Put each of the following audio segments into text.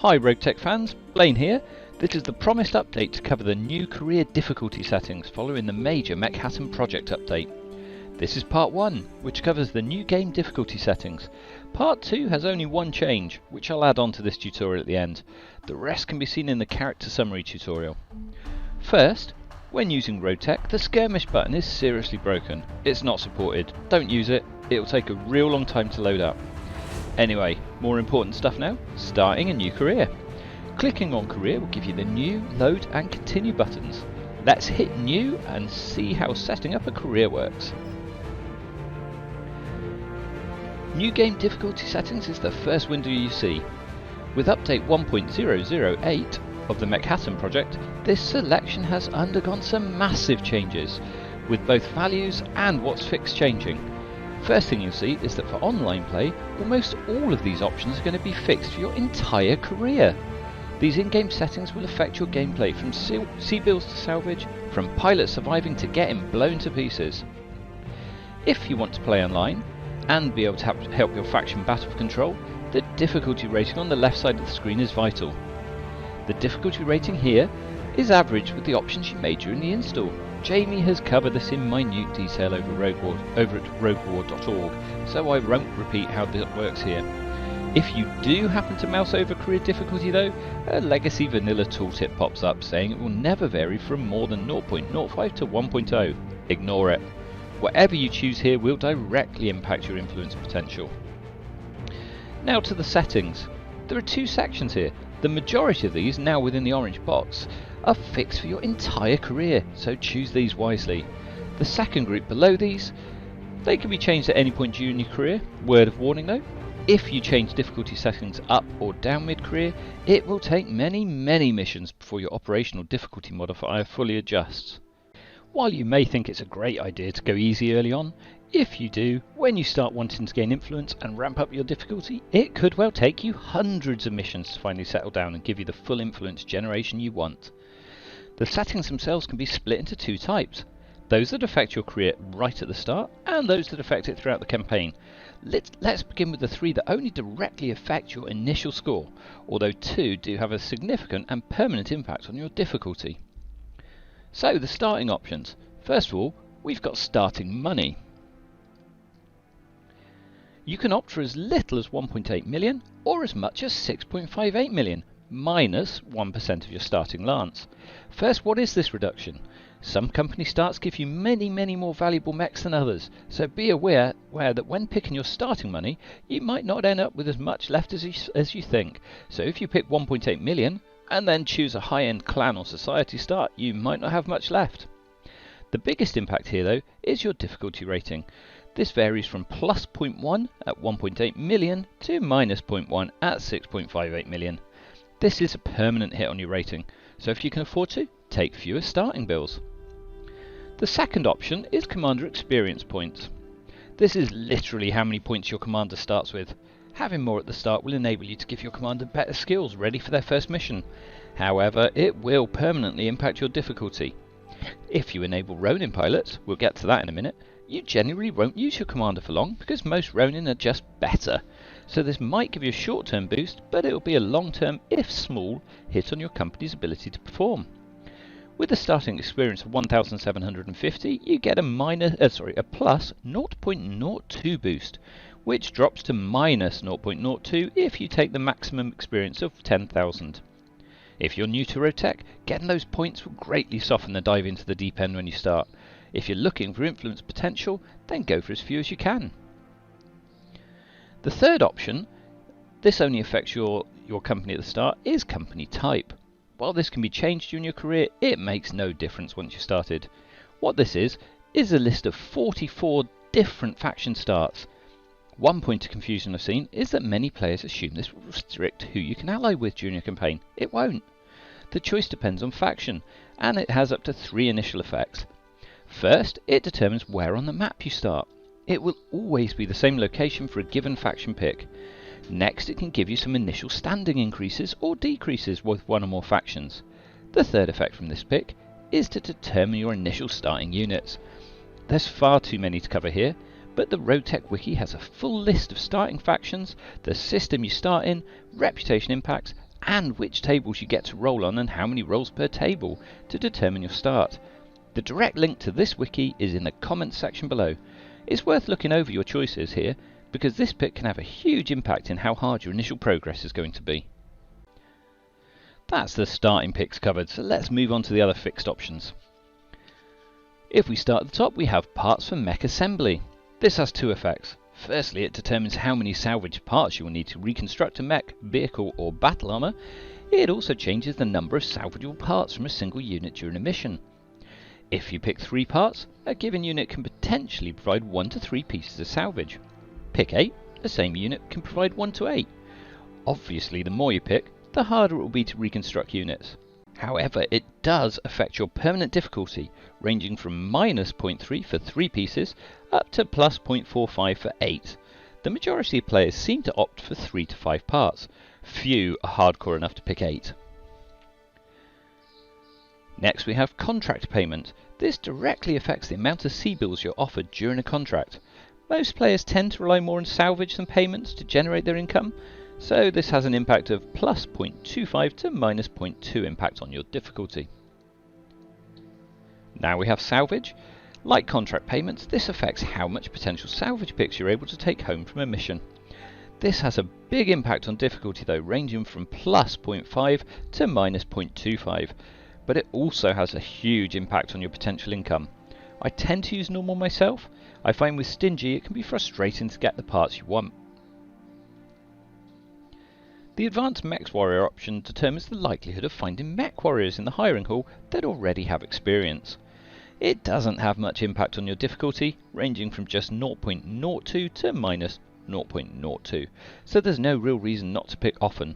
Hi RogueTech fans, Blaine here. This is the promised update to cover the new career difficulty settings following the major Mechattan project update. This is part 1, which covers the new game difficulty settings. Part 2 has only one change, which I'll add on to this tutorial at the end. The rest can be seen in the character summary tutorial. First, when using RogueTech, the skirmish button is seriously broken. It's not supported. Don't use it, it'll take a real long time to load up. Anyway, more important stuff now, starting a new career. Clicking on career will give you the new, load and continue buttons. Let's hit new and see how setting up a career works. New game difficulty settings is the first window you see. With update 1.008 of the Mechattan project, this selection has undergone some massive changes, with both values and what's fixed changing. First thing you'll see is that for online play, almost all of these options are going to be fixed for your entire career. These in-game settings will affect your gameplay from C-bills to salvage, from pilot surviving to getting blown to pieces. If you want to play online, and be able to help your faction battle control, the difficulty rating on the left side of the screen is vital. The difficulty rating here is average with the options you made during the install. Jamie has covered this in minute detail over at roguewar.org, so I won't repeat how this works here. If you do happen to mouse over career difficulty though, a legacy vanilla tooltip pops up saying it will never vary from more than 0.05 to 1.0. Ignore it. Whatever you choose here will directly impact your influence potential. Now to the settings. There are two sections here. The majority of these, now within the orange box, are fixed for your entire career, so choose these wisely. The second group below these, they can be changed at any point during your career. Word of warning though, if you change difficulty settings up or down mid-career, it will take many missions before your operational difficulty modifier fully adjusts. While you may think it's a great idea to go easy early on, if you do, when you start wanting to gain influence and ramp up your difficulty, it could well take you hundreds of missions to finally settle down and give you the full influence generation you want. The settings themselves can be split into two types, those that affect your career right at the start and those that affect it throughout the campaign. Let's begin with the three that only directly affect your initial score, although two do have a significant and permanent impact on your difficulty. So the starting options. First of all, we've got starting money. You can opt for as little as 1.8 million or as much as 6.58 million, minus 1% of your starting lance. First, what is this reduction? Some company starts give you many more valuable mechs than others, so be aware that when picking your starting money, you might not end up with as much left as you think. So if you pick 1.8 million, and then choose a high-end clan or society start, you might not have much left. The biggest impact here though is your difficulty rating. This varies from plus 0.1 at 1.8 million to minus 0.1 at 6.58 million. This is a permanent hit on your rating, so if you can afford to, take fewer starting bills. The second option is commander experience points. This is literally how many points your commander starts with. Having more at the start will enable you to give your commander better skills ready for their first mission. However, it will permanently impact your difficulty. If you enable Ronin pilots, we'll get to that in a minute, you generally won't use your commander for long because most Ronin are just better. So this might give you a short-term boost, but it will be a long-term, if small, hit on your company's ability to perform. With a starting experience of 1,750, you get a plus 0.02 boost, which drops to minus 0.02 if you take the maximum experience of 10,000. If you're new to RogueTech, getting those points will greatly soften the dive into the deep end when you start. If you're looking for influence potential, then go for as few as you can. The third option, this only affects your company at the start, is company type. While this can be changed during your career, it makes no difference once you've started. What this is a list of 44 different faction starts. One point of confusion I've seen is that many players assume this will restrict who you can ally with during your campaign. It won't. The choice depends on faction, and it has up to 3 initial effects. First, it determines where on the map you start. It will always be the same location for a given faction pick. Next, it can give you some initial standing increases or decreases with one or more factions. The third effect from this pick is to determine your initial starting units. There's far too many to cover here, but the RogueTech wiki has a full list of starting factions, the system you start in, reputation impacts, and which tables you get to roll on and how many rolls per table to determine your start. The direct link to this wiki is in the comments section below. It's worth looking over your choices here, because this pick can have a huge impact in how hard your initial progress is going to be. That's the starting picks covered, so let's move on to the other fixed options. If we start at the top, we have parts for mech assembly. This has two effects. Firstly, it determines how many salvage parts you will need to reconstruct a mech, vehicle or battle armour. It also changes the number of salvageable parts from a single unit during a mission. If you pick 3 parts, a given unit can potentially provide 1 to 3 pieces of salvage. Pick 8, the same unit can provide 1 to 8. Obviously, the more you pick, the harder it will be to reconstruct units. However, it does affect your permanent difficulty, ranging from -0.3 for 3 pieces up to +0.45 for 8. The majority of players seem to opt for 3 to 5 parts. Few are hardcore enough to pick 8. Next we have contract payment. This directly affects the amount of C-bills you're offered during a contract. Most players tend to rely more on salvage than payments to generate their income, so this has an impact of +0.25 to -0.2 impact on your difficulty. Now we have salvage. Like contract payments, this affects how much potential salvage picks you're able to take home from a mission. This has a big impact on difficulty though, ranging from +0.5 to -0.25. But it also has a huge impact on your potential income. I tend to use normal myself. I find with stingy it can be frustrating to get the parts you want. The advanced mech warrior option determines the likelihood of finding mech warriors in the hiring hall that already have experience. It doesn't have much impact on your difficulty, ranging from just 0.02 to -0.02, so there's no real reason not to pick often.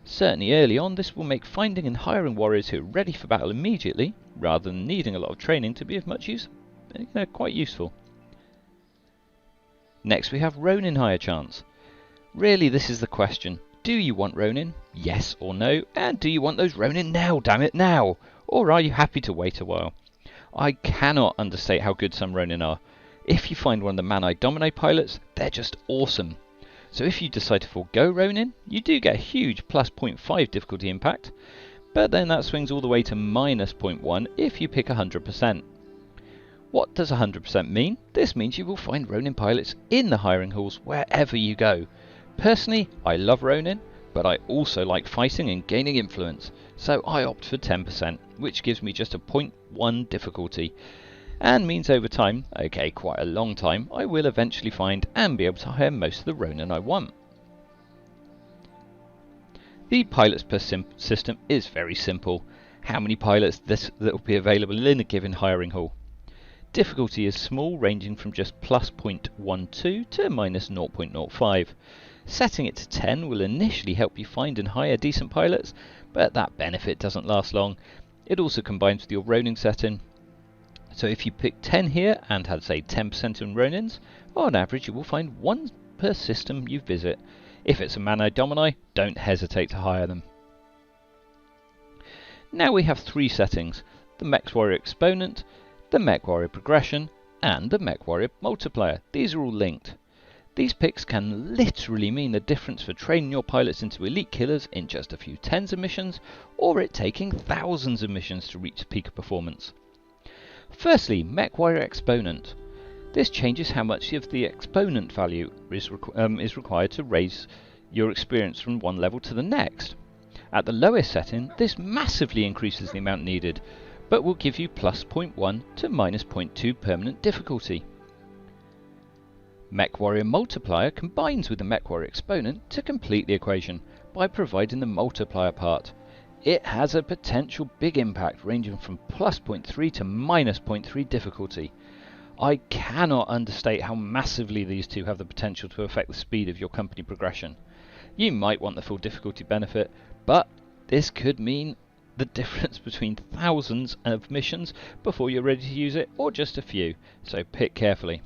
Certainly early on, this will make finding and hiring warriors who are ready for battle immediately, rather than needing a lot of training, to be of much use, quite useful. Next we have Ronin hire chance. Really, this is the question. Do you want Ronin? Yes or no? And do you want those Ronin now, damn it, now? Or are you happy to wait a while? I cannot understate how good some Ronin are. If you find one of the Man-I Dominate pilots, they're just awesome. So if you decide to forego Ronin, you do get a huge +0.5 difficulty impact, but then that swings all the way to -0.1 if you pick 100%. What does 100% mean? This means you will find Ronin pilots in the hiring halls wherever you go. Personally, I love Ronin, but I also like fighting and gaining influence, so I opt for 10%, which gives me just a 0.1 difficulty. And means over time, okay, quite a long time, I will eventually find and be able to hire most of the Ronin I want. The pilots per system is very simple. How many pilots that will be available in a given hiring hall. Difficulty is small, ranging from just +0.12 to -0.05. Setting it to 10 will initially help you find and hire decent pilots, but that benefit doesn't last long. It also combines with your Ronin setting. So if you pick 10 here and had say 10% in Ronins, on average you will find 1 per system you visit. If it's a Man-I Dominate, don't hesitate to hire them. Now we have 3 settings: the Mech Warrior Exponent, the Mech Warrior Progression, and the Mech Warrior Multiplier. These are all linked. These picks can literally mean the difference for training your pilots into elite killers in just a few tens of missions, or it taking thousands of missions to reach peak performance. Firstly, Mech Warrior Exponent. This changes how much of the exponent value is required to raise your experience from one level to the next. At the lowest setting, this massively increases the amount needed, but will give you +0.1 to -0.2 permanent difficulty. Mech Warrior Multiplier combines with the Mech Warrior Exponent to complete the equation by providing the multiplier part. It has a potential big impact, ranging from +0.3 to -0.3 difficulty. I cannot understate how massively these two have the potential to affect the speed of your company progression. You might want the full difficulty benefit, but this could mean the difference between thousands of missions before you're ready to use it, or just a few, so pick carefully.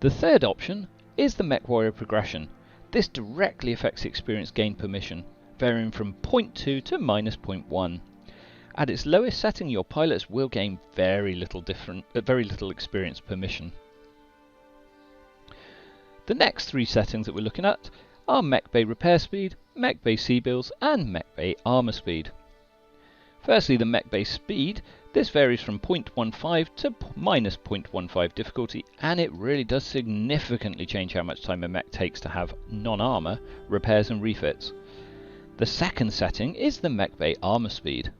The third option is the Mech Warrior Progression. This directly affects the experience gained per mission, varying from 0.2 to -0.1. At its lowest setting, your pilots will gain very little experience per mission. The next 3 settings that we're looking at are mechbay repair speed, mechbay C-bills and mechbay armor speed. Firstly, the mechbay speed. This varies from 0.15 to minus 0.15 difficulty, and it really does significantly change how much time a mech takes to have non-armor repairs and refits. The second setting is the mechbay armor speed.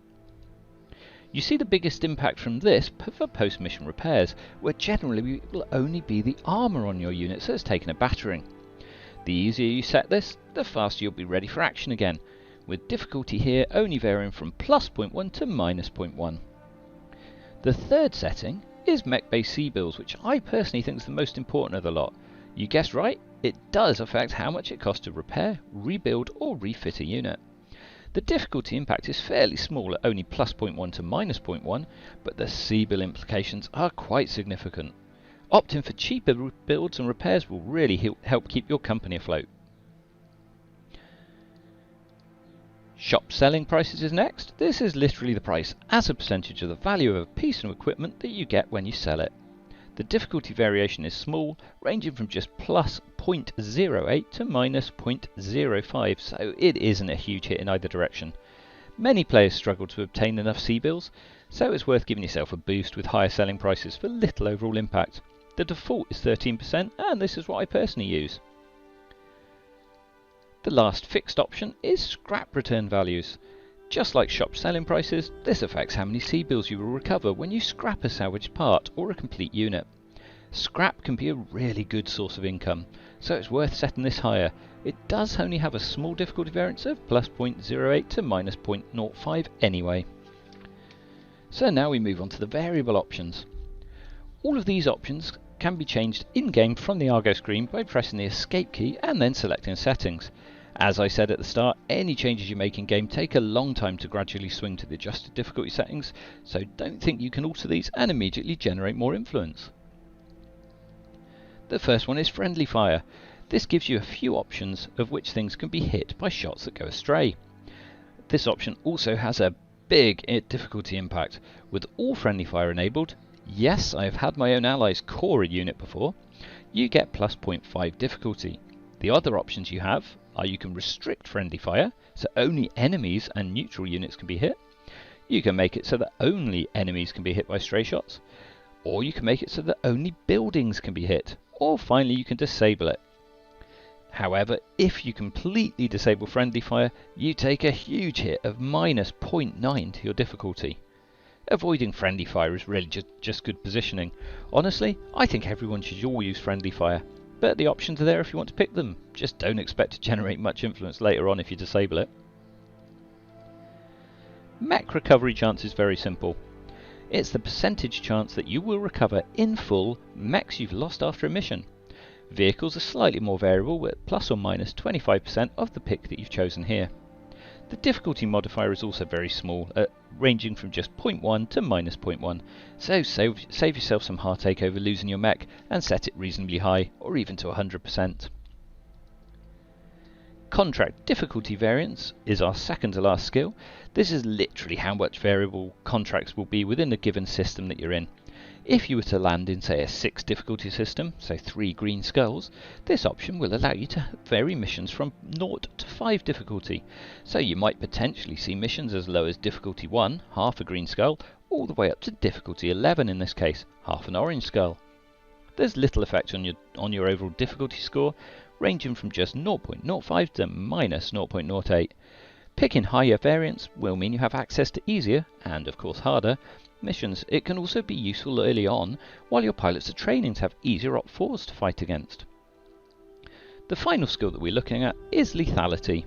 You see the biggest impact from this for post-mission repairs, where generally it will only be the armor on your unit that's taken a battering. The easier you set this, the faster you'll be ready for action again, with difficulty here only varying from plus 0.1 to minus 0.1. The third setting is mechbay C-bills, which I personally think is the most important of the lot. You guessed right, it does affect how much it costs to repair, rebuild or refit a unit. The difficulty impact is fairly small at only plus 0.1 to minus 0.1, but the C-bill implications are quite significant. Opting for cheaper builds and repairs will really help keep your company afloat. Shop selling prices is next. This is literally the price as a percentage of the value of a piece of equipment that you get when you sell it. The difficulty variation is small, ranging from just plus 0.08 to minus 0.05, so it isn't a huge hit in either direction. Many players struggle to obtain enough C-bills, so it's worth giving yourself a boost with higher selling prices for little overall impact. The default is 13%, and this is what I personally use. The last fixed option is scrap return values. Just like shop selling prices, this affects how many C-bills you will recover when you scrap a salvaged part or a complete unit. Scrap can be a really good source of income, so it's worth setting this higher. It does only have a small difficulty variance of plus 0.08 to minus 0.05 anyway. So now we move on to the variable options. All of these options can be changed in-game from the Argo screen by pressing the escape key and then selecting settings. As I said at the start, any changes you make in-game take a long time to gradually swing to the adjusted difficulty settings, so don't think you can alter these and immediately generate more influence. The first one is friendly fire. This gives you a few options of which things can be hit by shots that go astray. This option also has a big difficulty impact. With all friendly fire enabled, yes, I have had my own allies core a unit before, you get plus 0.5 difficulty. The other options you have are you can restrict friendly fire, so only enemies and neutral units can be hit. You can make it so that only enemies can be hit by stray shots, or you can make it so that only buildings can be hit, or finally you can disable it. However, if you completely disable friendly fire, you take a huge hit of minus 0.9 to your difficulty. Avoiding friendly fire is really just good positioning. Honestly, I think everyone should all use friendly fire, but the options are there if you want to pick them. Just don't expect to generate much influence later on if you disable it. Mech recovery chance is very simple. It's the percentage chance that you will recover in full mechs you've lost after a mission. Vehicles are slightly more variable, with plus or minus 25% of the pick that you've chosen here. The difficulty modifier is also very small, ranging from just 0.1 to minus 0.1, so save yourself some heartache over losing your mech and set it reasonably high, or even to 100%. Contract difficulty variance is our second to last skill. This is literally how much variable contracts will be within a given system that you're in. If you were to land in, say, a 6 difficulty system, so 3 green skulls, this option will allow you to vary missions from 0 to 5 difficulty. So you might potentially see missions as low as difficulty 1, half a green skull, all the way up to difficulty 11 in this case, half an orange skull. There's little effect on your overall difficulty score, ranging from just 0.05 to minus 0.08. Picking higher variance will mean you have access to easier, and of course harder, missions. It can also be useful early on while your pilots are training to have easier op-4s to fight against. The final skill that we're looking at is lethality.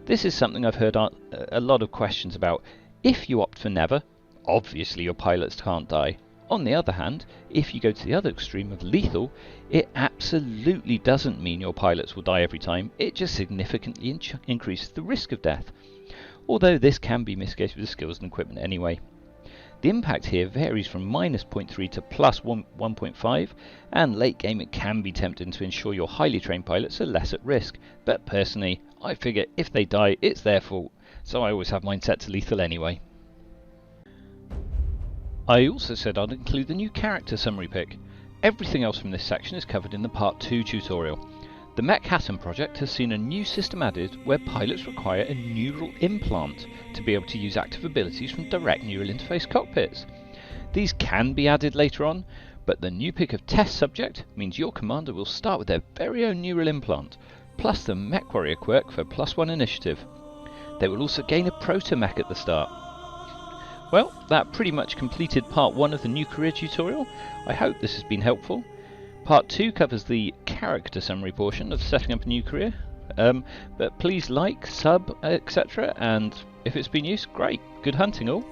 This is something I've heard a lot of questions about. If you opt for never, obviously your pilots can't die. On the other hand, if you go to the other extreme of lethal, it absolutely doesn't mean your pilots will die every time, it just significantly increases the risk of death. Although this can be mitigated with skills and equipment anyway. The impact here varies from minus 0.3 to plus 1.5, and late game it can be tempting to ensure your highly trained pilots are less at risk, but personally I figure if they die it's their fault, so I always have mine set to lethal anyway. I also said I'd include the new character summary pick. Everything else from this section is covered in the part 2 tutorial. The Mechattan project has seen a new system added where pilots require a neural implant to be able to use active abilities from direct neural interface cockpits. These can be added later on, but the new pick of test subject means your commander will start with their very own neural implant, plus the mechwire quirk for +1 initiative. They will also gain a proto-mech at the start. Well, that pretty much completed part 1 of the new career tutorial. I hope this has been helpful. Part 2 covers the character summary portion of setting up a new career. But please like, sub, etc. And if it's been used, great. Good hunting all.